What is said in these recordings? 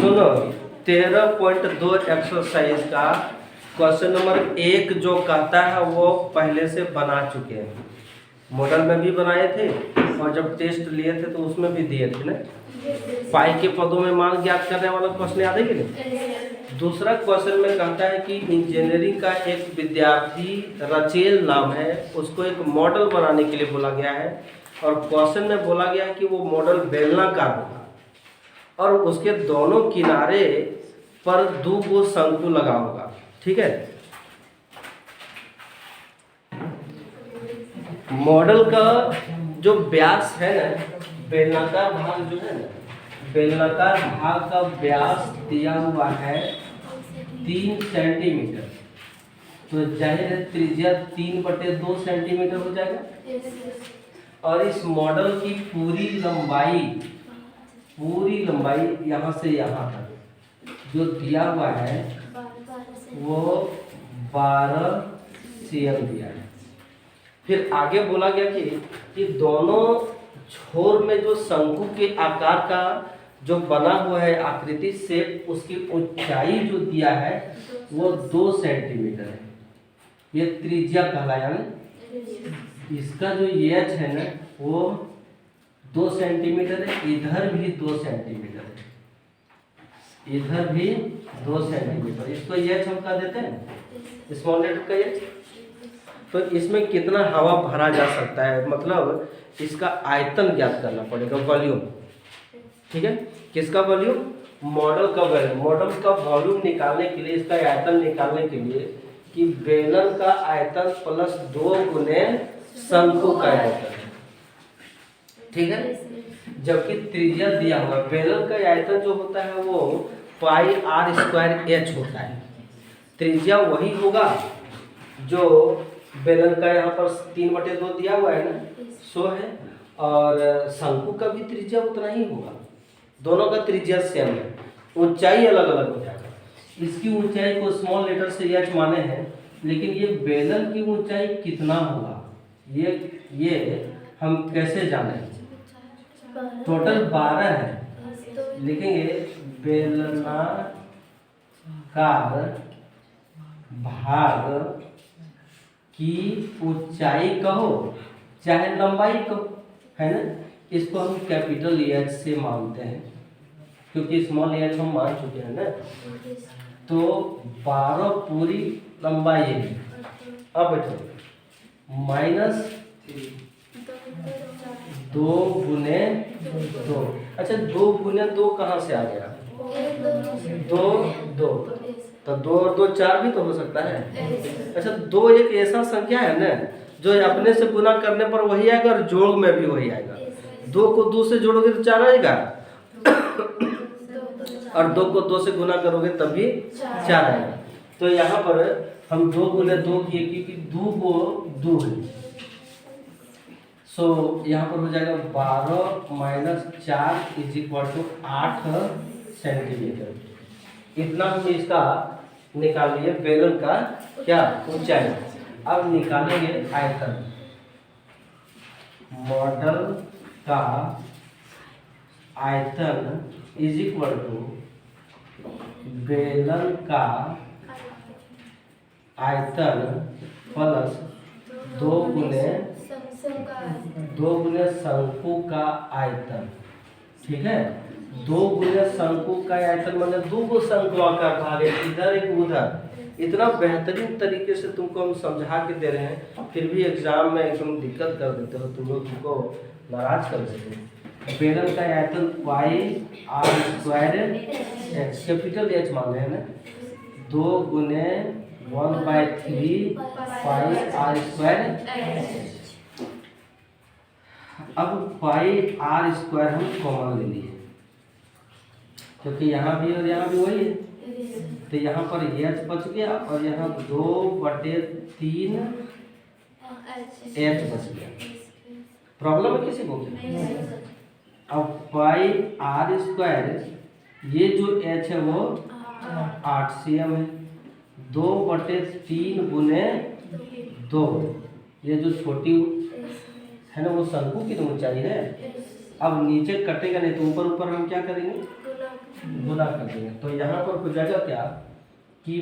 सुनो 13.2 एक्सरसाइज का question number 1 जो कहता है वो पहले से बना चुके हैं, मॉडल में भी बनाए थे और जब टेस्ट लिए थे तो उसमें भी दिए थे ना। पाई के पदों में मान ज्ञात करने वाला क्वेश्चन याद है कि नहीं। दूसरा क्वेश्चन में कहता है कि इंजीनियरिंग का एक विद्यार्थी रचेल नाम है, उसको एक मॉडल बनाने के लिए बोला गया है और क्वेश्चन में बोला गया है कि वो मॉडल बेलनाकार होगा और उसके दोनों किनारे पर 2 गो शंकु लगा होगा। ठीक है, मॉडल का जो व्यास है ना, बेलनाकार भाग जो है ना, बेलनाकार भाग का व्यास दिया हुआ है 3 सेंटीमीटर, तो जाहिर है त्रिज्या 3/2 सेंटीमीटर हो जाएगा। और इस मॉडल की पूरी लंबाई यहाँ से यहाँ तक जो दिया हुआ है वो 12 cm दिया है। फिर आगे बोला गया कि दोनों छोर में जो शंकु के आकार का जो बना हुआ है आकृति शेप, उसकी ऊंचाई जो दिया है वो 2 सेंटीमीटर है। ये त्रिज्या कहलाया ना। इसका जो एच है ना वो 2 सेंटीमीटर है, इधर भी 2 सेंटीमीटर है, इधर भी 2 सेंटीमीटर। इसको एच हम कह देते हैं स्मॉल लेटर का एच। तो इसमें कितना हवा भरा जा सकता है, मतलब इसका आयतन ज्ञात करना पड़ेगा, वॉल्यूम। ठीक है, किसका वॉल्यूम? मॉडल का वॉल्यूम। मॉडल का वॉल्यूम निकालने के लिए, इसका आयतन निकालने के लिए कि बेलन का आयतन प्लस 2 गुने शंकु का आयतन। ठीक है, जबकि त्रिज्या दिया हुआ बेलन का आयतन जो होता है वो पाई आर स्क्वायर एच होता है। त्रिज्या वही होगा जो बेलन का यहाँ पर 3/2 दिया हुआ है ना, 100 है, और शंकु का भी त्रिज्या उतना ही होगा। दोनों का त्रिज्या सेम है, ऊंचाई अलग अलग हो जाएगा। इसकी ऊंचाई को स्मॉल लेटर से एच माने हैं, लेकिन ये बेलन की ऊंचाई कितना होगा ये हम कैसे जाने? टोटल 12 है, लिखेंगे बेलनाकार भाग की ऊंचाई कहो चाहे लंबाई कहो, है ना। इसको हम कैपिटल एच से मानते हैं क्योंकि स्मॉल एच हम मान चुके हैं ना। तो 12 पूरी लंबाई है। अब बैठो माइनस 2 गुने 2। अच्छा, 2 गुने 2 कहाँ से आ गया? 2 तो 2 और 2 4 भी तो हो सकता है। अच्छा, 2 एक ऐसा संख्या है ना जो अपने से गुना करने पर वही आएगा और जोड़ में भी वही आएगा। 2 को 2 से जोड़ोगे तो 4 आएगा और 2 को 2 से गुना करोगे तब भी 4 आएगा। तो यहाँ पर हम 2 गुने 2 किए क्योंकि 2 को 2 है। सो यहाँ पर हो जाएगा 12 minus 4 is equal to 8 centimetre. इतना हम इसका निकाल लिए बेलन का क्या ऊंचाई। अब निकालेंगे आयतन। मॉडल का आयतन इज इक्वल टू बेलन का आयतन प्लस 2 गुने शंकु का आयतन। ठीक है, 2 गुने शंकु का आयतन मतलब 2 गो शंकुआकार भाग है, इधर एक उधर। इतना बेहतरीन तरीके से तुमको हम समझा के दे रहे हैं, फिर भी एग्जाम में एकदम दिक्कत कर देते हो तुम लोग, तुमको नाराज कर देते हो। बेलन का आयतन pi are square H, capital H मान रहे हैं ना। 2 गुने 1/3 पाई आर स्क्वायर। अब पाई आर स्क्वायर हम कॉमन ले लिए क्योंकि यहाँ भी और यहाँ भी वही है, तो यहाँ पर एच बच गया और यहाँ 2/3 एच बच गया। प्रॉब्लम है किसी को? अब पाई आर स्क्वायर ये जो एच है वो 8 cm है। 2/3 गुने 2, ये जो छोटी है ना वो शंकु की तो ऊंचाई है। अब नीचे कटेगा नहीं तो ऊपर ऊपर हम क्या करेंगे? गुना कर देंगे तो यहाँ पर हो जाएगा क्या कि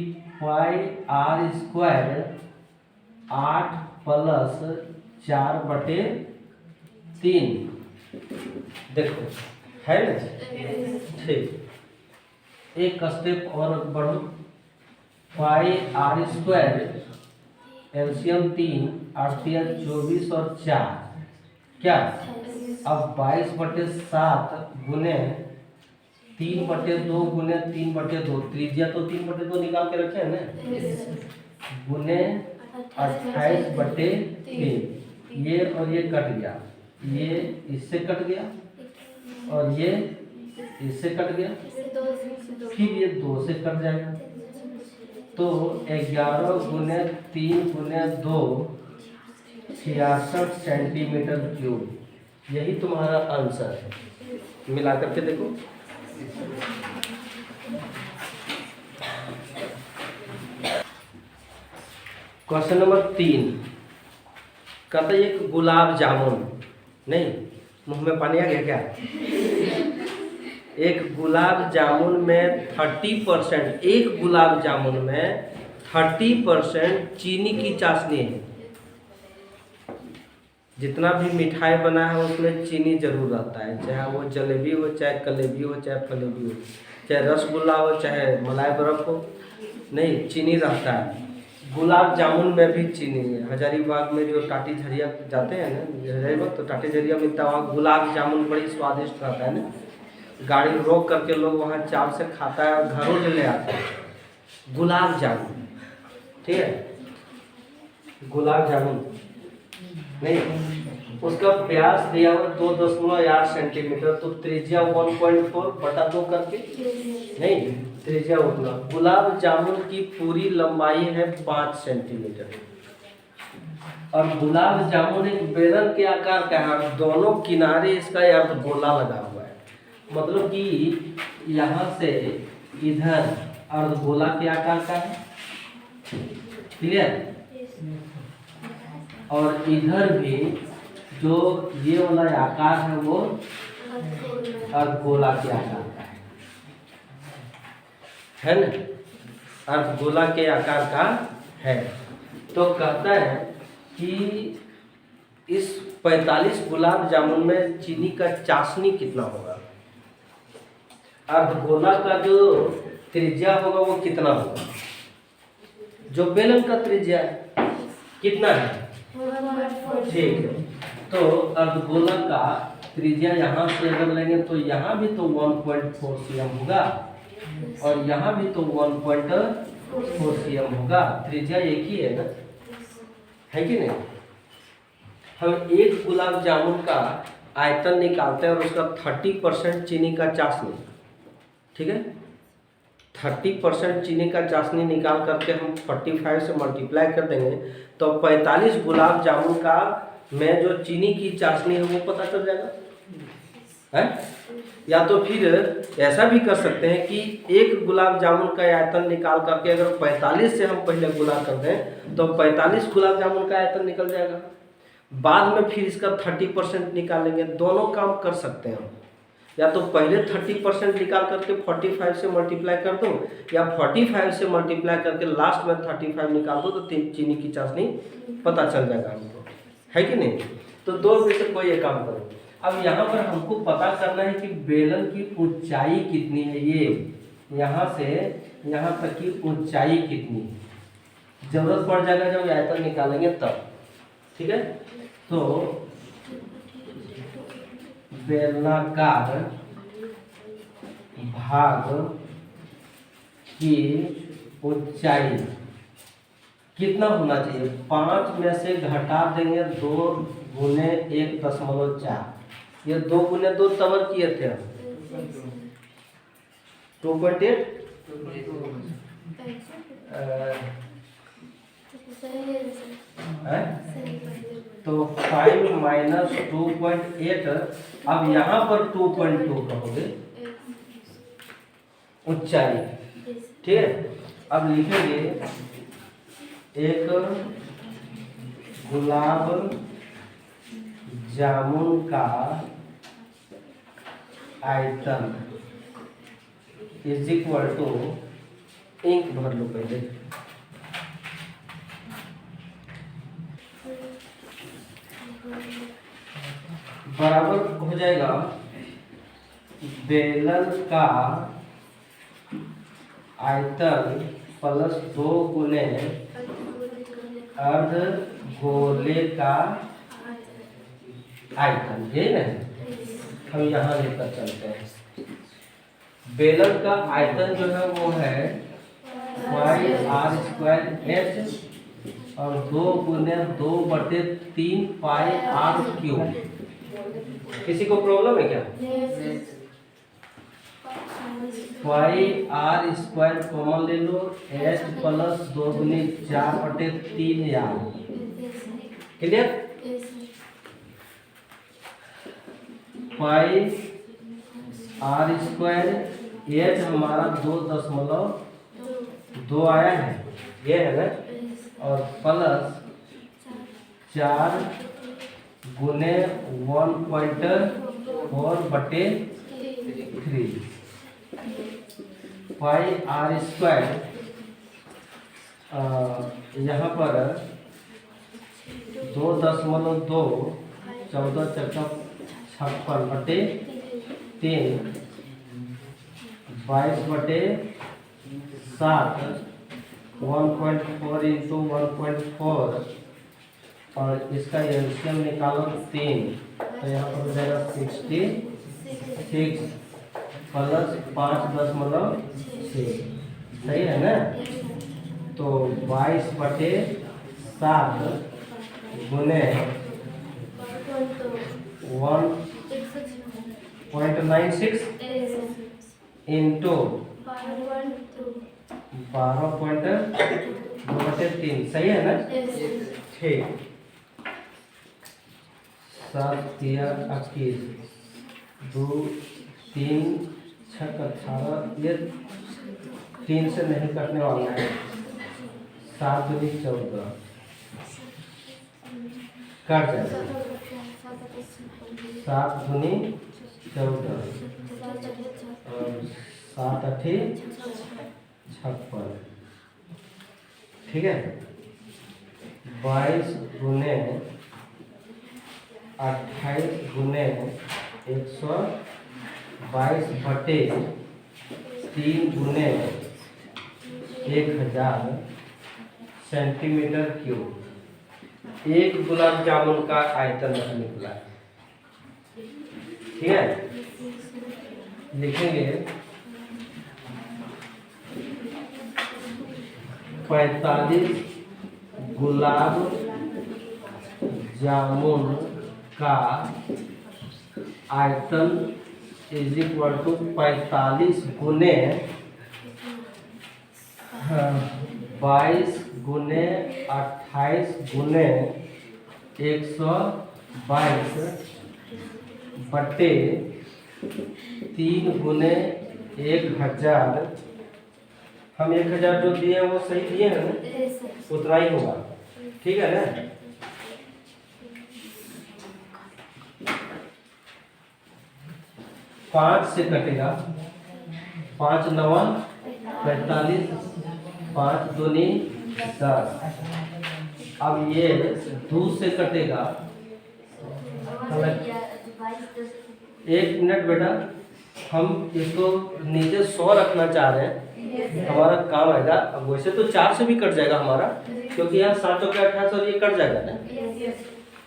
पाई आर स्क्वायर 8 प्लस 4/3 देखो है ना। ठीक एक स्टेप और बढ़ो पाई आर स्क्वायर एलसीएम 3 8 24 और 4 क्या अब 22/7 गुने 3/2 गुने 3/2 त्रिज्या तो 3/2 निकाल के रखे हैं ना गुने 28/3 ये और ये कट गया ये इससे कट गया और ये इससे कट गया फिर ये 2 से कट जाएगा तो 11 गुने 3 गुने 2 66 सेंटीमीटर क्यूब यही तुम्हारा आंसर है। मिला करके देखो क्वेश्चन नंबर 3 कहता है एक गुलाब जामुन नहीं मुंह में पानी आ गया क्या एक गुलाब जामुन में 30% एक गुलाब जामुन में 30% चीनी की चाशनी है। जितना भी मिठाई बना है उसमें चीनी जरूर रहता है चाहे वो जलेबी हो चाहे कलेबी हो चाहे फलेबी हो चाहे रसगुल्ला हो चाहे मलाई बर्फ हो नहीं चीनी रहता है। गुलाब जामुन में भी चीनी है। हजारीबाग में जो टाटी झरिया जाते हैं ना हजारीबाग तो टाटी झरिया मिलता है वहाँ गुलाब जामुन बड़ी स्वादिष्ट रहता है ना। गाड़ी रोक करके लोग वहाँ चाव से खाता है और घरों में ले आता है गुलाब जामुन। ठीक है गुलाब जामुन नहीं उसका व्यास दिया हुआ 2.8 सेंटीमीटर तो त्रिज्या 1.4/2 करके नहीं त्रिज्या उतना। गुलाब जामुन की पूरी लंबाई है 5 सेंटीमीटर और गुलाब जामुन एक बेलन के आकार का है और दोनों किनारे इसका अर्धगोला लगा हुआ है मतलब कि यहाँ से इधर अर्धगोला के आकार का है क्लियर और इधर भी जो ये वाला आकार है वो अर्धगोला के आकार का है ना अर्धगोला के आकार का है। तो कहता है कि इस 45 गुलाब जामुन में चीनी का चाशनी कितना होगा। अर्धगोला का जो त्रिज्या होगा वो कितना होगा जो बेलन का त्रिज्या है कितना है ठीक है। तो अर्धगोला का त्रिज्या यहाँ से अगर लेंगे तो यहाँ भी तो 1.4 cm होगा और यहाँ भी तो 1.4 cm होगा त्रिज्या एक ही है ना है कि नहीं। हम एक गुलाब जामुन का आयतन निकालते हैं और उसका 30% चीनी का चाशनी ठीक है 30% चीनी का चाशनी निकाल करके हम 45 से मल्टीप्लाई कर देंगे तो 45 गुलाब जामुन का में जो चीनी की चाशनी है वो पता चल जाएगा है। या तो फिर ऐसा भी कर सकते हैं कि एक गुलाब जामुन का आयतन निकाल करके अगर 45 से हम पहले गुना कर दें तो 45 गुलाब जामुन का आयतन निकल जाएगा बाद में फिर इसका 30% निकालेंगे। दोनों काम कर सकते हैं हम या तो पहले 30% निकाल करके 45 से मल्टीप्लाई कर दो या 45 से मल्टीप्लाई करके लास्ट में 35 निकाल दो तो चीनी की चाशनी पता चल जाएगा हमको है कि नहीं। तो दो में से कोई एक काम करो। अब यहाँ पर हमको पता करना है कि बेलन की ऊंचाई कितनी है ये यहाँ से यहाँ तक की ऊंचाई कितनी है जरूरत पड़ जाएगा जब आयतन निकालेंगे तब ठीक है। तो बेलनाकार भाग की ऊंचाई कितना होना चाहिए 5 में से घटा देंगे 2 गुने 1.4 ये 2 गुने 2 तबर किए थे हम 2.8 तो 5 माइनस 2.8 अब यहाँ पर 2.2 कहोगे ऊंचाई ठीक है। अब लिखेंगे एक गुलाब जामुन का आयतन इज इक्वल टू, इंक भर लो पहले, बराबर हो जाएगा बेलन का आयतन प्लस 2 गुने अर्ध गोले का आयतन, यही ना। हम यहाँ लेकर चलते हैं। बेलन का आयतन जो है वो है पाई आर स्क्वायर एच और 2 गुने 2/3 पाई आर क्यूब। किसी को प्रॉब्लम है क्या? पाई आर स्क्वायर कॉमन ले लो, एच प्लस 2 गुने 4/3 r. Clear? Pi are square h हमारा 2.2 आया है, ये है ना, और प्लस 4 गुने 1.4/3 पाई आर स्क्वायर। यहाँ पर 2.2 14 56/3 22/7 1.4 इंटू 1.4 और इसका एलसीएम निकालो 3, तो यहाँ पर हो जाएगा 66 प्लस 5.6। सही है ना? तो 22/7 गुने 1.96 इंटू 12.2/3। सही है ना? ठीक। 7 तिया 21 2 3 6 18, ये 3 से नहीं कटने वाला है। 7 दूनी 14 कट जाएगा। 7 दूनी 14 और 7 8 56। ठीक है? 22 गुने 28 गुने 122/3 गुने 1000 सेंटीमीटर क्यूब। एक गुलाब जामुन का आयतन निकला। ठीक है? लिखेंगे 45 गुलाब जामुन का आयतन इज इक्वल टू 45 गुने 22 गुने 28 गुने 122/3 गुने 1000। हम 1000 जो दिए हैं वो सही दिए हैं ना, उतना ही होगा। ठीक है ना? पाँच से कटेगा, 5 9 45, 5 दूनी 10। अब ये 2 से कटेगा। 1 मिनट बेटा, हम इसको नीचे 100 रखना चाह रहे हैं, हमारा काम आएगा। अब वैसे तो 4 से भी कट जाएगा हमारा, क्योंकि यहाँ 7 के 28 और ये कट जाएगा ना,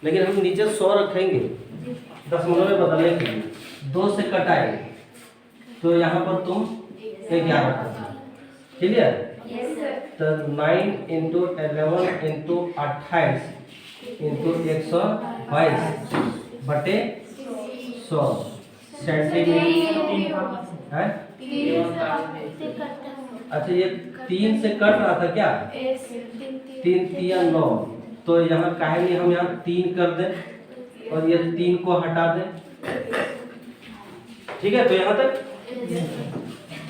लेकिन हम नीचे 100 रखेंगे दशमलव में बदलने के लिए। 2 से कटाएंगे तो यहाँ पर तुम 11 कर। क्लियर? तो 9 इंटू 11 इंटू 28 इंटू 122/100 सेंटीमीटर है। अच्छा, ये 3 से कट रहा था क्या? 3 3 9, तो यहाँ काहे नहीं हम यहाँ 3 कर दें और ये 3 को हटा दें। ठीक है? तो यहाँ तक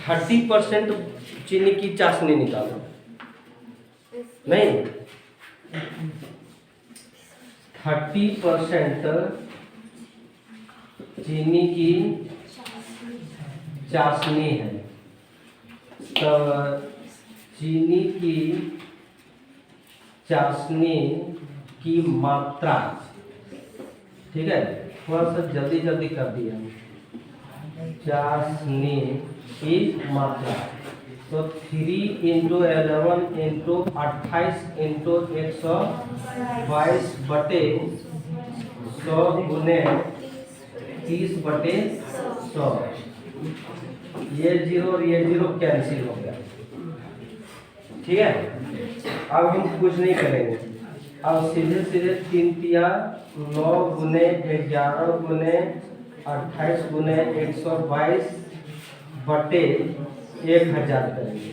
30% चीनी की चाशनी निकालो। नहीं, 30% चीनी की चाशनी है। तो चीनी की चाशनी की मात्रा, ठीक है, थोड़ा सा जल्दी जल्दी कर दिया, चाशनी की मात्रा, तो 3 इंटू 11 इंटू 28 इंटू 122 बटे 100 गुने 30 बटे 100, ये जीरो और ये जीरो कैंसिल हो गया, ठीक है। अब हम कुछ नहीं करेंगे, अब सीधे सीधे 3 तिया 9 गुने 11 गुने 28 गुने 122 बटे 1000 करेंगे,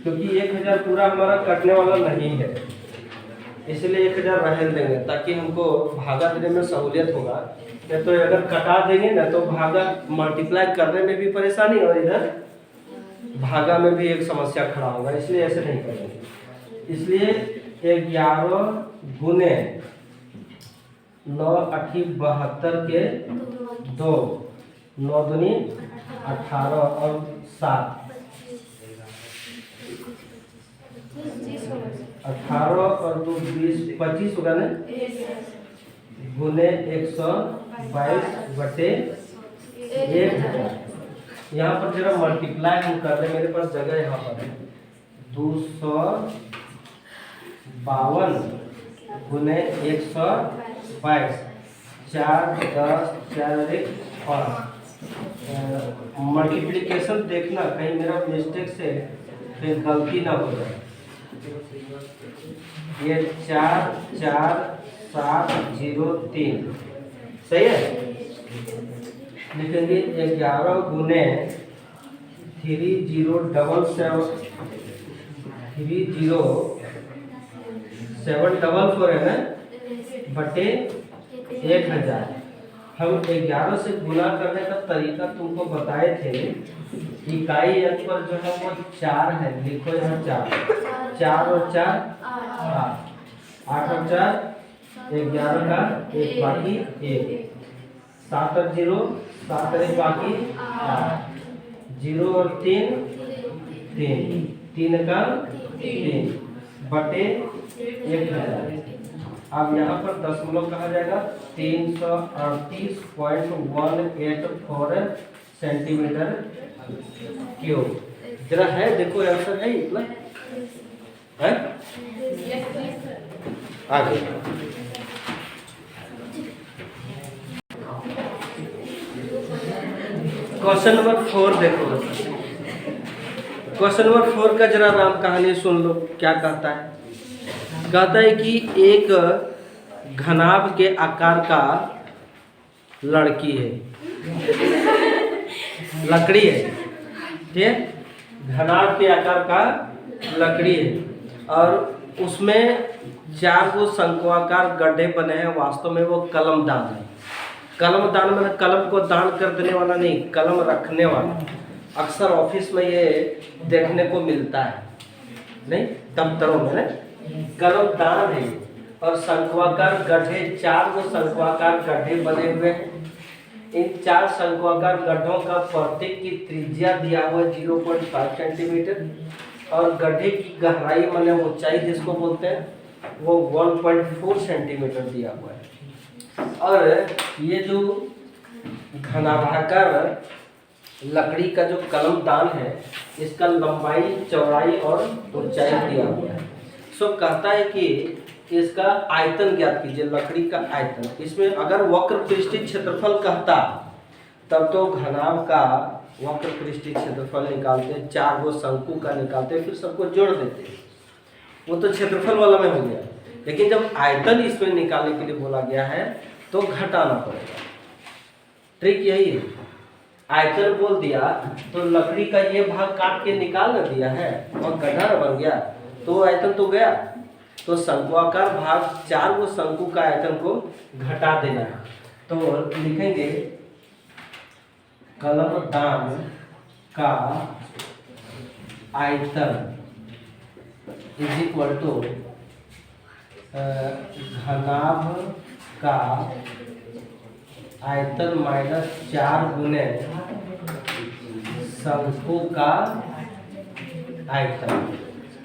क्योंकि 1000 पूरा हमारा कटने वाला नहीं है, इसलिए 1000 रहने देंगे ताकि हमको भागा देने में सहूलियत होगा। नहीं तो अगर कटा देंगे ना तो भागा मल्टीप्लाई करने में भी परेशानी और इधर भागा में भी एक समस्या खड़ा होगा, इसलिए ऐसे नहीं करेंगे। इसलिए 11 गुने 9 8 72 के 2, 9 दूनी 18 और 7, 18 और 2 20 25 होगा ना, गुने 122 बटे 1000। यहाँ पर जरा मल्टीप्लाई हम कर रहे हैं, मेरे पास जगह यहाँ पर है, 252 गुने 122, 4 10 4 1 5। मल्टीप्लिकेशन देखना कहीं मेरा मिस्टेक से फिर गलती ना हो जाए। ये 4 4 7 0 3 सही है। लिखेंगे 11 गुने 30744 है ना, बटे 1000। हम 11 से गुना करने का तरीका तुमको बताए थे। इकाई अंक पर जो है वो 4 है, लिखो यहाँ 4, 4 और 4 8, 8 और 4 11 का 1 बाकी 1, 7 और 0 7 और 1 बाकी 8, 0 और 3 3, 3 का 3 बटे 1000। अब यहाँ पर दशमलव कहा जाएगा 338.184 सेंटीमीटर क्यूब। जरा है देखो आंसर है इतना है आगे। क्वेश्चन नंबर 4 देखो, क्वेश्चन नंबर 4 का जरा राम कहानी सुन लो। क्या कहता है? कहता है कि एक घनाभ के आकार का लड़की है, लकड़ी है, ठीक है, घनाभ के आकार का लकड़ी है और उसमें 4 गो शंक्वाकार गड्ढे बने हैं। वास्तव में वो कलमदान है। कलमदान में कलम को दान कर देने वाला नहीं, कलम रखने वाला। अक्सर ऑफिस में ये देखने को मिलता है, नहीं दफ्तरों में ना, कलम दान है। और शंक्वाकार गड्ढे, 4 गो शंक्वाकार गड्ढे बने हुए हैं। इन 4 शंक्वाकार गड्ढों का प्रत्येक की त्रिज्या दिया हुआ है 0.5 सेंटीमीटर और गड्ढे की गहराई माने ऊंचाई जिसको बोलते हैं वो 1.4 सेंटीमीटर दिया हुआ है। और ये जो घनाभाकार लकड़ी का जो कलमदान है इसका लंबाई चौड़ाई और ऊंचाई दिया हुआ है। सो कहता है कि इसका आयतन ज्ञात कीजिए, लकड़ी का आयतन। इसमें अगर वक्र पृष्ठीय क्षेत्रफल कहता तब तो घनाभ का वक्र पृष्ठीय क्षेत्रफल निकालते, 4 गो शंकु का निकालते, फिर सबको जोड़ देते, वो तो क्षेत्रफल वाला में हो गया। लेकिन जब आयतन इसमें निकालने के लिए बोला गया है तो घटाना पड़ेगा। ट्रिक यही है, आयतन बोल दिया तो लकड़ी का ये भाग काट के निकाल न दिया है और गड्ढा बन गया तो आयतन तो गया। तो शंक्वाकार भाग 4 गो शंकु का आयतन को घटा देना है। तो लिखेंगे कलमदान का आयतन इज इक्वल टू घनाभ का आयतन माइनस 4 गुने शंकु का आयतन।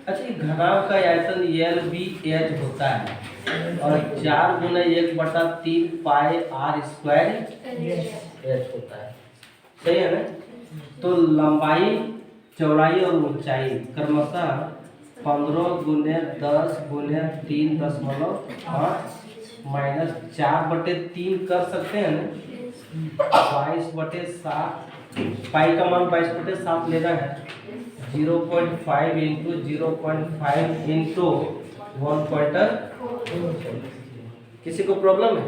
अच्छा, ये घनाभ का आयतन एल बी एच होता है और 4 गुना 1/3 पाई आर स्क्वायर एच होता है। सही है ना? तो लंबाई, चौड़ाई और ऊंचाई क्रमशः 15 गुने 10 गुने 3.5 माइनस 4/3 कर सकते हैं ना। 22/7 पाई का मान 22/7 लेना है। 0.5 इंटू 0.5 इंटू 1.4। किसी को प्रॉब्लम है?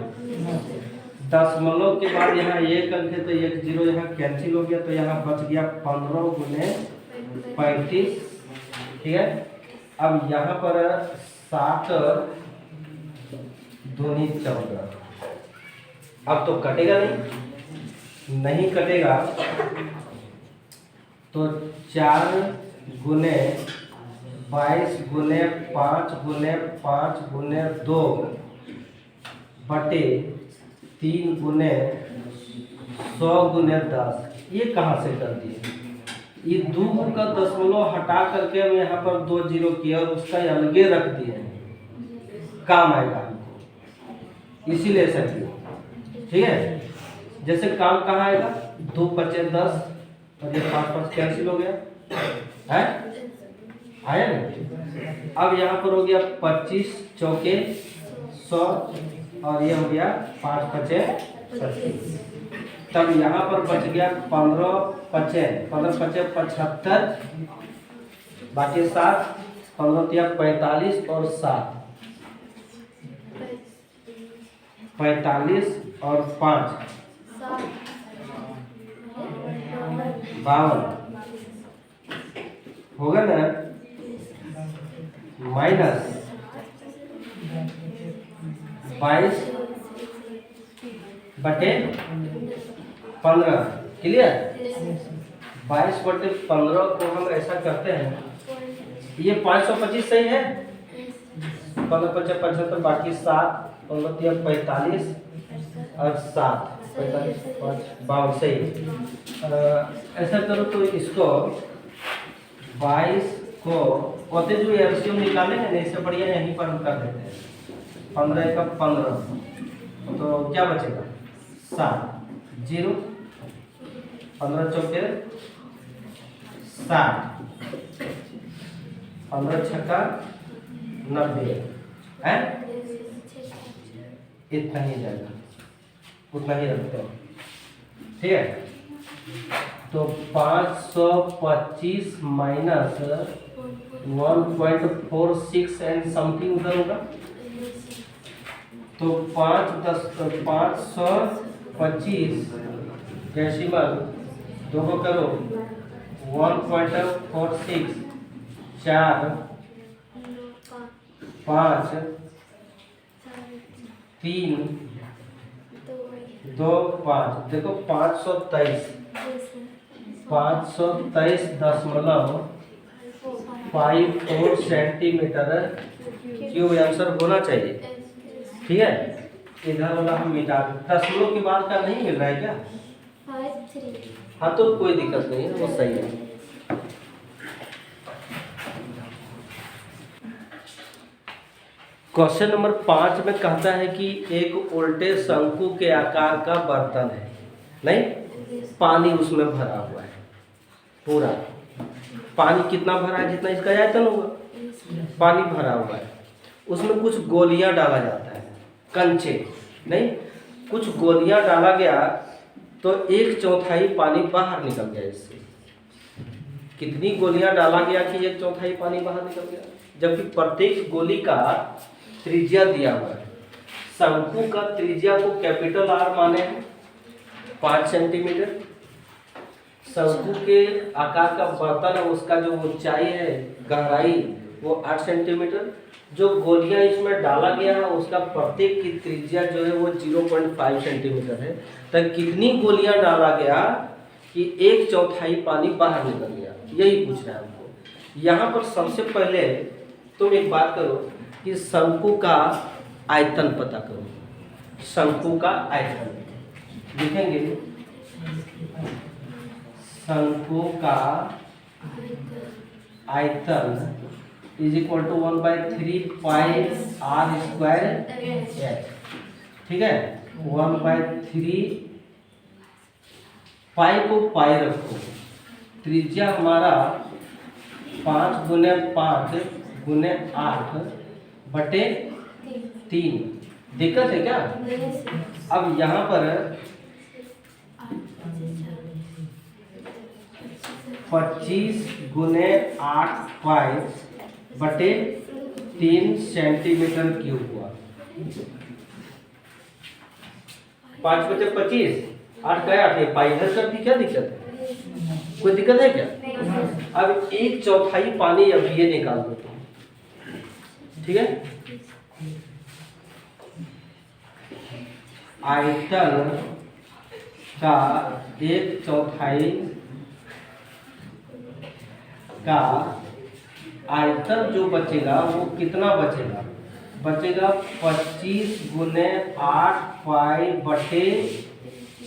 दशमलव के बाद यहाँ एक अंक है तो एक जीरो यहाँ कैंसिल हो गया, तो यहाँ बच गया 15 गुने 35। ठीक है। अब यहाँ पर 7 दूनी 14। अब तो कटेगा नहीं कटेगा, तो 4 गुने 22 गुने 5 गुने 5 गुने 2 बटे 3 गुने 100 गुने 10। ये कहाँ से कर दिए? ये 2 का दशमलव हटा करके हम यहाँ पर 2 जीरो किया और उसका अलगे रख दिए हैं, काम आएगा हमको, इसीलिए ऐसा किया। ठीक है। जैसे काम कहाँ आएगा? 2 पचे 10 और ये 5 कैंसिल हो गया है, आया ना? अब यहाँ पर हो गया 25 चौके 100 और ये हो गया 5 पचे 25। तब यहाँ पर बच गया 15 पचे 75, बाकी 7, 15 या 45 और 7 45 और 5 52 होगा ना, माइनस 22 बटे 15। क्लियर? 22 बटे 15 को हम ऐसा करते हैं, ये 525 सही है, 15 पचे 75, बाकी 7, 15 या 45 और 7 45 5 52 सही। ऐसा करो तो इसको 22 को होते जो एलसीएम निकालेंगे ना, इससे बढ़िया यहीं पर हम कर देते हैं। 15 का 15 तो क्या बचेगा? 7 जीरो 15 चौके 60, 15 छक्का 90 है, इतना ही जाएगा, उतना ही रखते हैं। ठीक है। तो 525 माइनस 1.46 एंड समथिंग उधर होगा, तो 525 डेसिमल 2 को करो 1.46 4 5 3 2 5। देखो 523.54 सेंटीमीटर क्यूब आंसर होना चाहिए। ठीक है। इधर वाला हम मिटा, दशमलव के बाद का नहीं मिल रहा है क्या? हाँ तो कोई दिक्कत नहीं है, वो सही है। क्वेश्चन नंबर 5 में कहता है कि एक उल्टे शंकु के आकार का बर्तन है, नहीं, पानी उसमें भरा हुआ है, पूरा पानी कितना भरा है? जितना इसका आयतन होगा, पानी भरा हुआ है। उसमें कुछ गोलियां डाला जाता है, कंचे नहीं, कुछ गोलियां डाला गया तो 1/4 पानी बाहर निकल गया। इससे कितनी गोलियां डाला गया कि 1/4 पानी बाहर निकल गया? जबकि प्रत्येक गोली का त्रिज्या दिया हुआ है। शंकु का त्रिज्या को कैपिटल आर माने हैं 5 सेंटीमीटर। शंकु के आकार का बर्तन है, उसका जो ऊंचाई है, गहराई, वो 8 सेंटीमीटर। जो गोलियां इसमें डाला गया है उसका प्रत्येक की त्रिज्या जो है वो 0.5 सेंटीमीटर है। तो कितनी गोलियां डाला गया कि 1/4 पानी बाहर निकल गया, यही पूछ रहा है हमको। यहाँ पर सबसे पहले तुम एक बात करो कि शंकु का आयतन पता करो। शंकु का आयतन लिखेंगे, शंकु का आयतन is equal to 1/3 pi are square h. ठीक है, 1/3 पाई को पाई रखो, त्रिज्या हमारा 5 गुने 5 गुने 8 बटे 3। दिक्कत है क्या? अब यहाँ पर 25 गुने 8 पाई बटे 3 सेंटीमीटर क्यूब हुआ। 5 बचे 25, 8 का 8 है, पाई इधर कर दी, क्या दिक्कत है? कोई दिक्कत है क्या? अब 1/4 पानी अब ये निकाल दो तुम। ठीक है, आयतन का 1/4 का आयतन जो बचेगा वो कितना बचेगा? बचेगा 25 गुने 8 पाई बटे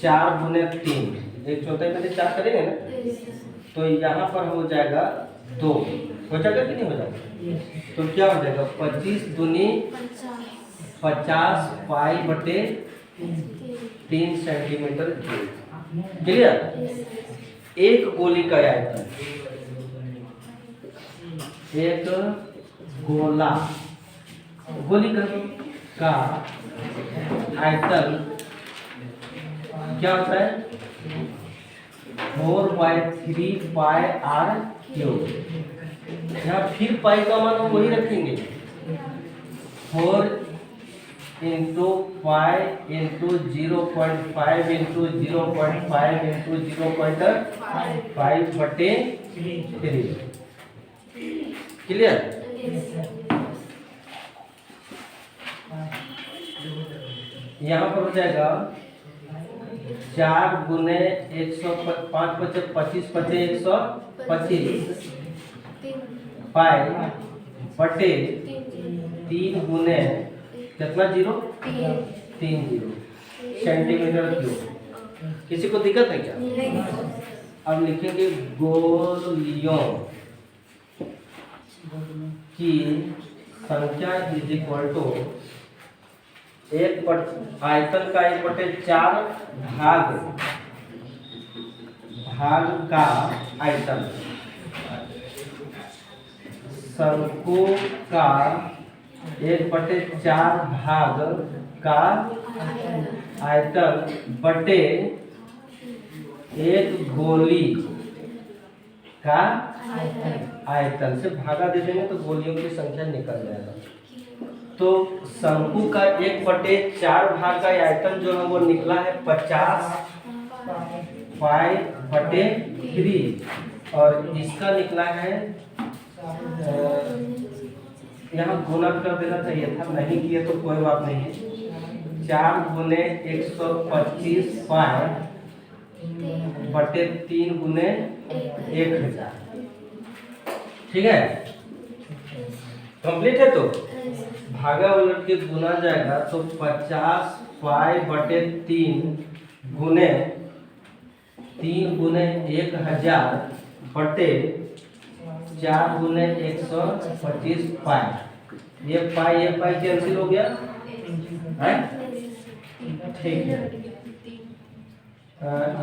4 गुने 3। 1/4 में से 4 करेंगे ना, तो यहाँ पर हो जाएगा 2। हो जाएगा कि नहीं हो जाएगा? तो क्या हो जाएगा? 25 दूनी 50 पाई बटे 3 सेंटीमीटर क्यूब। क्लियर? एक गोली का आयतन, एक गोला, गोली का आयतन क्या होता है? 4/3 पाई आर क्यूब। यहाँ फिर पाई का मान हम वही रखेंगे, 4 into pi into 0.5 into 0.5 into 0.5 बटे 3। क्लियर? यहाँ पर हो जाएगा 4 गुने 105 बचे 25 बचे 125 पाई बटे 3 गुने कितना 0 3 0 सेंटीमीटर क्यूब। किसी को दिक्कत है क्या? अब लिखेंगे गोलियों की संख्या इज इक्वल टू आयतन का 1/4 भाग का आयतन, शंकु का 1/4 भाग का आयतन बटे एक गोली का आयतन से भागा दे देंगे तो गोलियों की संख्या निकल जाएगा। तो शंकु का 1/4 भाग का आयतन जो है वो निकला है 50 पाई बटे 3 और इसका निकला है, यहाँ गुना कर देना चाहिए था, नहीं किए तो कोई बात नहीं है, 4 गुने 125 पाई बटे 3 गुने 1000। ठीक है, कंप्लीट है। तो भागा उलट के गुना जाएगा तो 50 पाई बटे 3 गुने 1000 बटे 4 गुने 125 पाई। ये पाई कैंसिल हो गया है, ठीक है।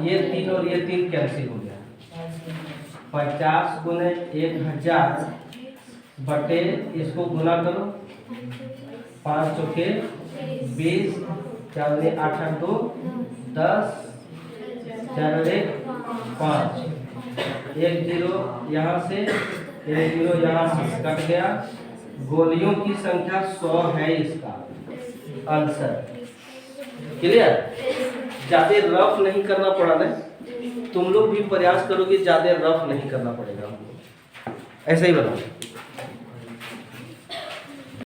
ये 3 और ये 3 कैंसिल हो गया। 50 गुने 1000 बटे, इसको गुना करो, 5 चौके 20, 4 8 8 2 10, 4 1 5, 1 0 यहाँ से 1 0 यहाँ से कट गया। गोलियों की संख्या 100 है इसका आंसर। क्लियर? ज्यादा रफ नहीं करना पड़ा ना, तुम लोग भी प्रयास करोगे, ज्यादा रफ नहीं करना पड़ेगा हमको, ऐसा ही बनाओ।